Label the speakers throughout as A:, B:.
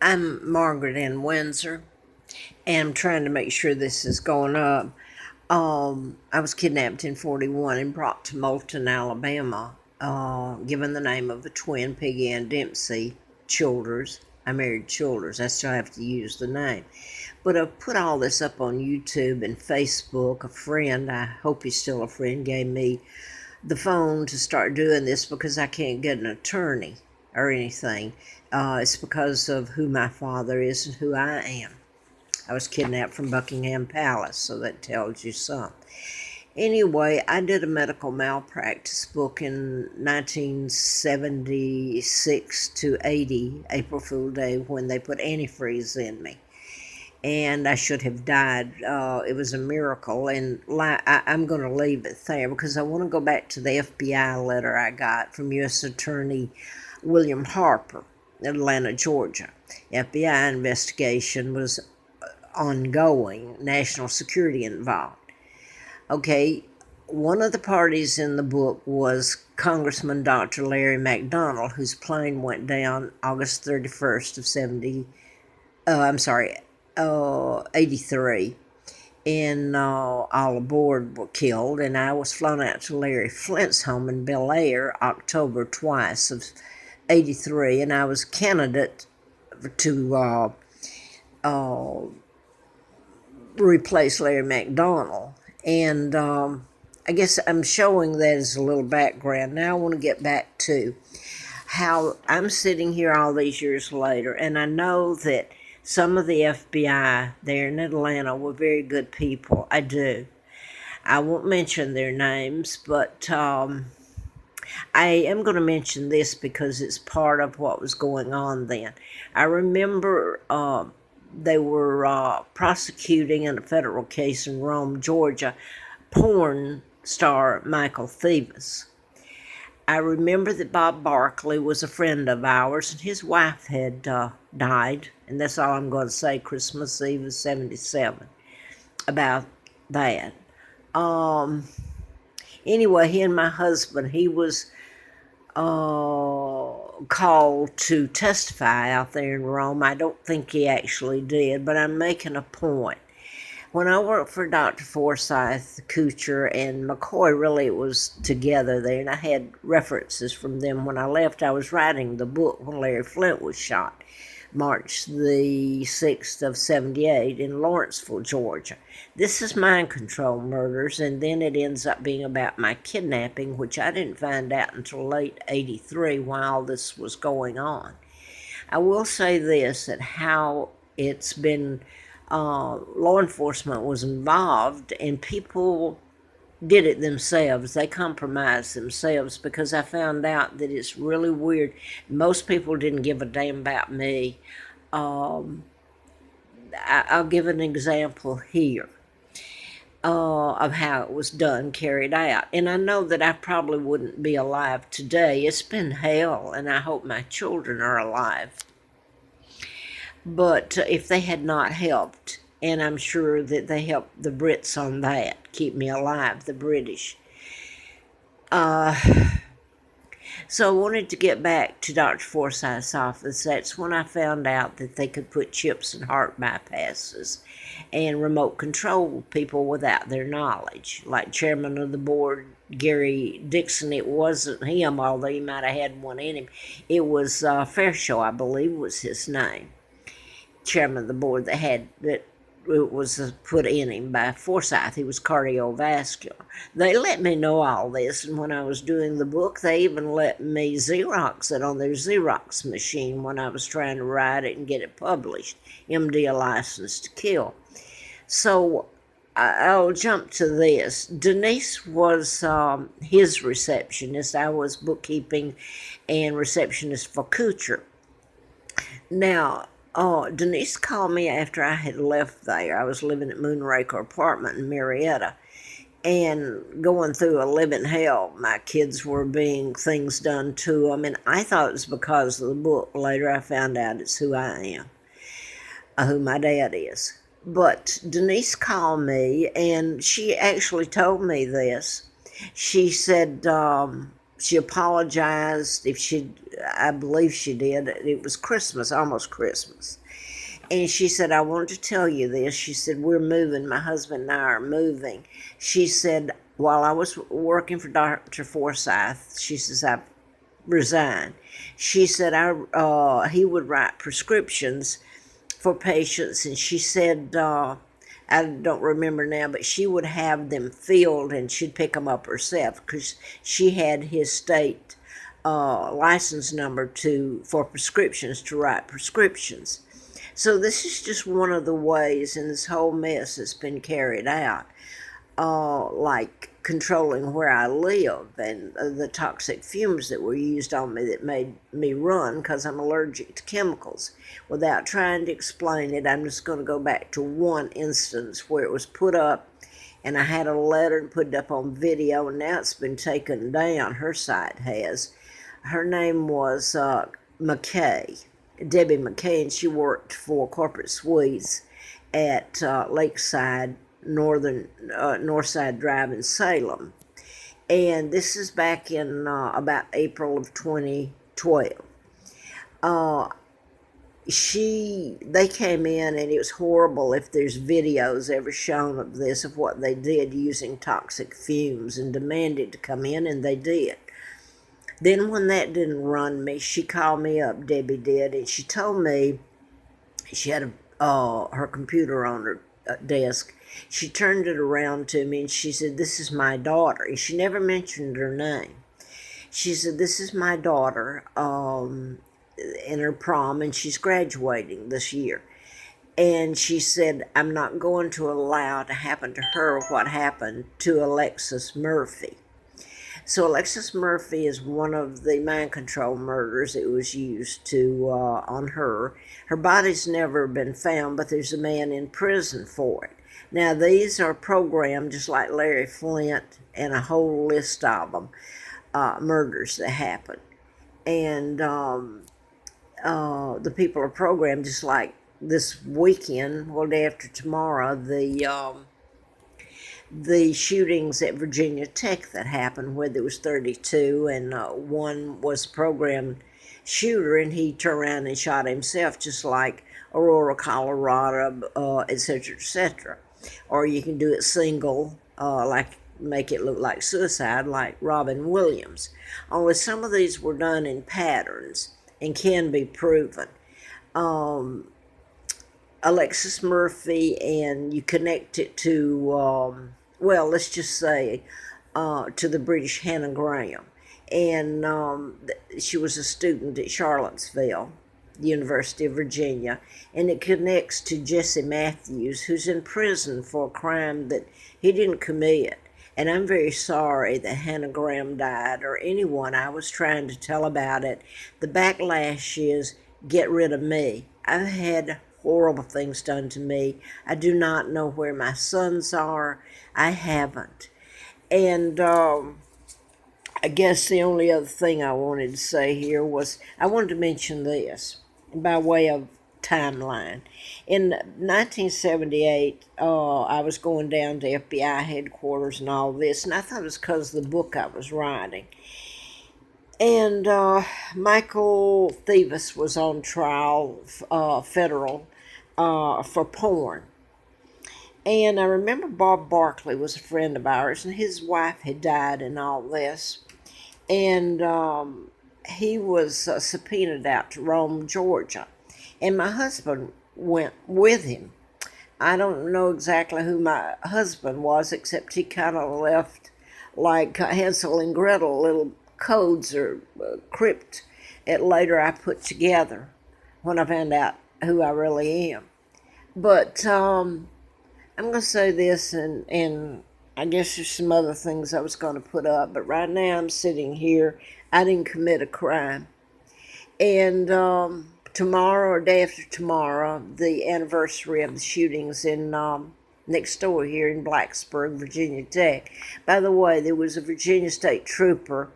A: I'm Margaret in Windsor, and I'm trying to make sure this is going up. I was kidnapped in 41 and brought to Moulton, Alabama, given the name of a twin, Peggy and Dempsey Childers. I married Childers. I still have to use the name. But I put all this up on YouTube and Facebook. A friend, I hope he's still a friend, gave me the phone to start doing this because I can't get an attorney or anything. It's because of who my father is and who I am. I was kidnapped from Buckingham Palace, so that tells you something. Anyway, I did a medical malpractice book in 1976 to 80, April Fool Day, when they put antifreeze in me. And I should have died. It was a miracle, and I'm going to leave it there because I want to go back to the FBI letter I got from U.S. Attorney William Harper, Atlanta, Georgia. FBI investigation was ongoing, national security involved. Okay, one of the parties in the book was Congressman Dr. Larry McDonald, whose plane went down August 31st of 83. And all aboard were killed, and I was flown out to Larry Flint's home in Bel Air October twice of 83, and I was candidate to replace Larry McDonald. And I guess I'm showing that as a little background. Now I want to get back to how I'm sitting here all these years later, and I know that some of the FBI there in Atlanta were very good people. I do. I won't mention their names, but I am going to mention this because it's part of what was going on then. I remember they were prosecuting in a federal case in Rome, Georgia, porn star Michael Thevis. I remember that Bob Barkley was a friend of ours, and his wife had died, and that's all I'm going to say. Christmas Eve of '77 about that. Anyway, he and my husband, he was called to testify out there in Rome. I don't think he actually did, but I'm making a point. When I worked for Dr. Forsyth, Kuchar, and McCoy, really it was together there, and I had references from them. When I left, I was writing the book when Larry Flint was shot, March the 6th of 78 in Lawrenceville, Georgia. This is mind control murders, and then it ends up being about my kidnapping, which I didn't find out until late 83 while this was going on. I will say this, that how it's been law enforcement was involved, and people did it themselves. They compromised themselves because I found out that it's really weird. Most people didn't give a damn about me. I'll give an example here of how it was done, carried out. And I know that I probably wouldn't be alive today. It's been hell, and I hope my children are alive. But if they had not helped, and I'm sure that they helped the Brits on that, keep me alive, the British. So I wanted to get back to Dr. Forsyth's office. That's when I found out that they could put chips in heart bypasses and remote control people without their knowledge. Like chairman of the board, Gary Dixon, it wasn't him, although he might have had one in him. It was Fairshow, I believe, was his name. Chairman of the board that it was put in him by Forsyth. He was cardiovascular. They let me know all this, and when I was doing the book, they even let me Xerox it on their Xerox machine when I was trying to write it and get it published. MD, a license to kill. So I'll jump to this. Denise was his receptionist. I was bookkeeping and receptionist for Kuchar. Now, Denise called me after I had left there. I was living at Moonraker apartment in Marietta and going through a living hell. My kids were being things done to them, and I thought it was because of the book. Later I found out it's who I am, who my dad is. But Denise called me, and she actually told me this. She said, she apologized. I believe she did. It was Christmas, almost Christmas. And she said, I wanted to tell you this. She said, we're moving. My husband and I are moving. She said, while I was working for Dr. Forsyth, she says, I resigned. She said, he would write prescriptions for patients. And she said, I don't remember now, but she would have them filled and she'd pick them up herself because she had his state license number for prescriptions, to write prescriptions. So this is just one of the ways in this whole mess that's been carried out, like controlling where I live and the toxic fumes that were used on me that made me run because I'm allergic to chemicals. Without trying to explain it, I'm just going to go back to one instance where it was put up, and I had a letter and put it up on video, and now it's been taken down. Her site has. Her name was McKay, Debbie McKay, and she worked for Corporate Suites at Lakeside Northside Drive in Salem. And this is back in about April of 2012. They came in, and it was horrible. If there's videos ever shown of this, of what they did using toxic fumes, and demanded to come in, and they did. Then when that didn't run me, she called me up, Debbie did, and she told me she had her computer on her desk. She turned it around to me and she said, this is my daughter. And she never mentioned her name. She said, this is my daughter in her prom, and she's graduating this year. And she said, I'm not going to allow to happen to her what happened to Alexis Murphy. So Alexis Murphy is one of the mind control murders that was used on her. Her body's never been found, but there's a man in prison for it. Now, these are programmed just like Larry Flint and a whole list of them, murders that happen. And the people are programmed just like this weekend, well, day after tomorrow, the shootings at Virginia Tech that happened, where there was 32, and one was a programmed shooter, and he turned around and shot himself, just like Aurora, Colorado, etc., etc. Or you can do it single, like make it look like suicide, like Robin Williams. Only some of these were done in patterns and can be proven. Alexis Murphy, and you connect it to, well, let's just say, to the British Hannah Graham. And she was a student at Charlottesville, the University of Virginia, and it connects to Jesse Matthews, who's in prison for a crime that he didn't commit. And I'm very sorry that Hannah Graham died, or anyone I was trying to tell about it. The backlash is, get rid of me. I've had horrible things done to me. I do not know where my sons are. I haven't. And I guess the only other thing I wanted to say here was, I wanted to mention this by way of timeline. In 1978, I was going down to FBI headquarters and all this, and I thought it was because of the book I was writing. And Michael Thevis was on trial, federal, for porn. And I remember Bob Barkley was a friend of ours, and his wife had died and all this. And he was subpoenaed out to Rome, Georgia. And my husband went with him. I don't know exactly who my husband was, except he kind of left, like Hansel and Gretel, little codes or crypt that later I put together when I found out who I really am. But I'm going to say this, and I guess there's some other things I was going to put up, but right now I'm sitting here. I didn't commit a crime. And tomorrow or day after tomorrow, the anniversary of the shootings in next door here in Blacksburg, Virginia Tech. By the way, there was a Virginia State Trooper.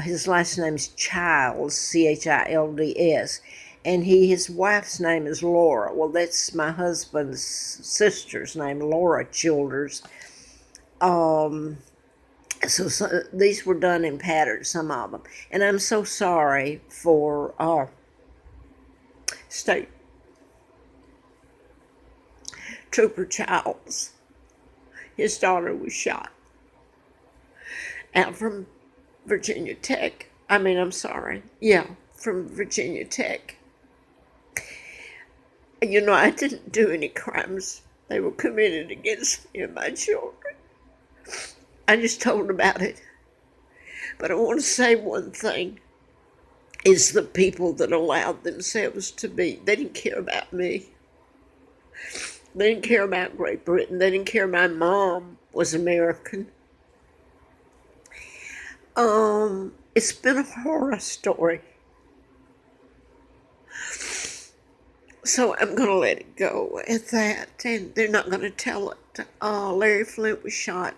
A: His last name is Childs, Childs, and his wife's name is Laura. Well, that's my husband's sister's name, Laura Childers. So these were done in patterns, some of them. And I'm so sorry for State Trooper Childs. His daughter was shot out from Virginia Tech. From Virginia Tech. I didn't do any crimes. They were committed against me and my children. I just told about it. But I want to say one thing. Is the people that allowed themselves to be. They didn't care about me. They didn't care about Great Britain. They didn't care my mom was American. It's been a horror story. So I'm going to let it go at that. And they're not going to tell it. Larry Flint was shot.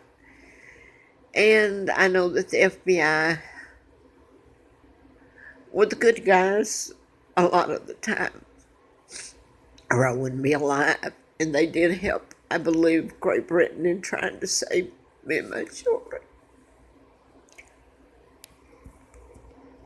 A: And I know that the FBI were the good guys a lot of the time, or I wouldn't be alive. And they did help, I believe, Great Britain in trying to save me and my children.